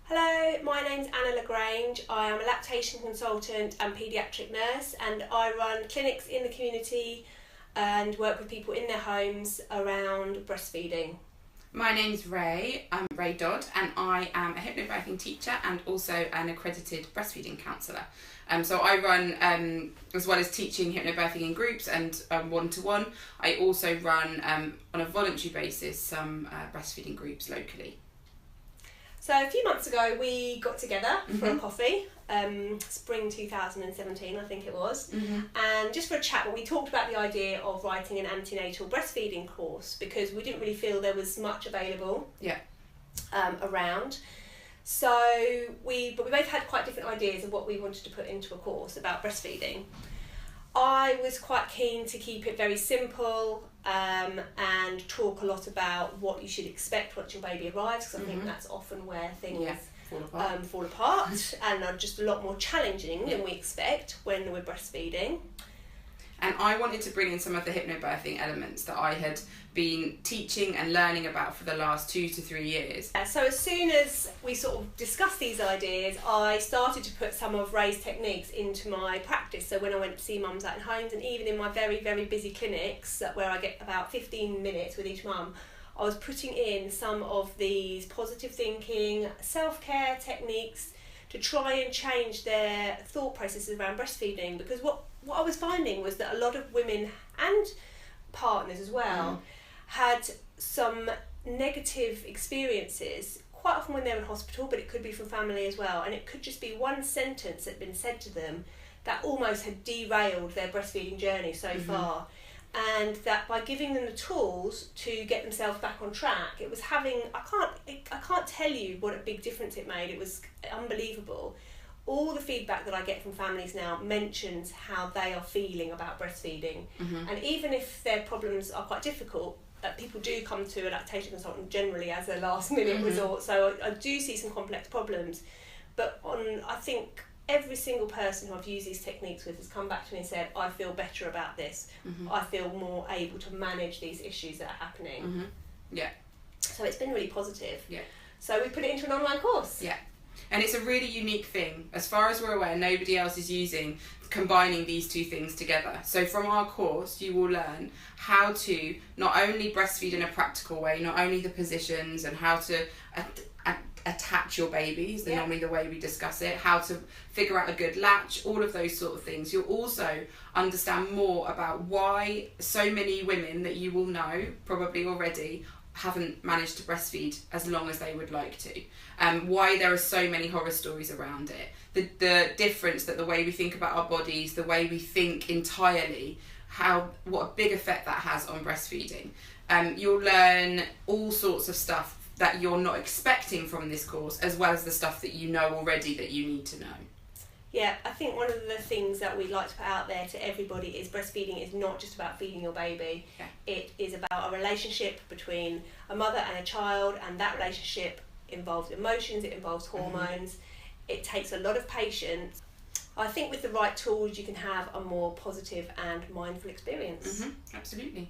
Hello, my name's Anna LaGrange. I am a lactation consultant and paediatric nurse, and I run clinics in the community and work with people in their homes around breastfeeding. My name's Ray, I'm Ray Dodd, and I am a hypnobirthing teacher and also an accredited breastfeeding counsellor. So I run, as well as teaching hypnobirthing in groups and one-to-one, I also run on a voluntary basis some breastfeeding groups locally. So a few months ago we got together for a coffee, spring 2017 I think it was, and just for a chat where we talked about the idea of writing an antenatal breastfeeding course because we didn't really feel there was much available around. So we both had quite different ideas of what we wanted to put into a course about breastfeeding. I was quite keen to keep it very simple and talk a lot about what you should expect once your baby arrives, because I think that's often where things fall apart and are just a lot more challenging than we expect when we're breastfeeding. And I wanted to bring in some of the hypnobirthing elements that I had been teaching and learning about for the last 2 to 3 years. So as soon as we sort of discussed these ideas, I started to put some of Ray's techniques into my practice. So when I went to see mums out in homes, and even in my very, very busy clinics where I get about 15 minutes with each mum, I was putting in some of these positive thinking, self-care techniques to try and change their thought processes around breastfeeding, because what I was finding was that a lot of women and partners as well had some negative experiences, quite often when they're in hospital, but it could be from family as well, and it could just be one sentence that had been said to them that almost had derailed their breastfeeding journey so far, and that by giving them the tools to get themselves back on track, it was having, I can't tell you what a big difference it made. It was unbelievable. All the feedback that I get from families now mentions how they are feeling about breastfeeding, and even if their problems are quite difficult, people do come to a lactation consultant generally as a last minute resort. So I do see some complex problems, but I think every single person who I've used these techniques with has come back to me and said, I feel better about this. I feel more able to manage these issues that are happening. So it's been really positive. So we put it into an online course. And it's a really unique thing. As far as we're aware, nobody else is combining these two things together. So from our course, you will learn how to not only breastfeed in a practical way, not only the positions and how to attach your babies, normally the way we discuss it, how to figure out a good latch, all of those sort of things. You'll also understand more about why so many women that you will know probably already haven't managed to breastfeed as long as they would like to, why there are so many horror stories around it, the difference that the way we think about our bodies, the way we think entirely, what a big effect that has on breastfeeding. You'll learn all sorts of stuff that you're not expecting from this course, as well as the stuff that you know already that you need to know. Yeah, I think one of the things that we'd like to put out there to everybody is breastfeeding is not just about feeding your baby. It is about a relationship between a mother and a child, and that relationship involves emotions, it involves hormones. It takes a lot of patience. I think with the right tools you can have a more positive and mindful experience. Absolutely.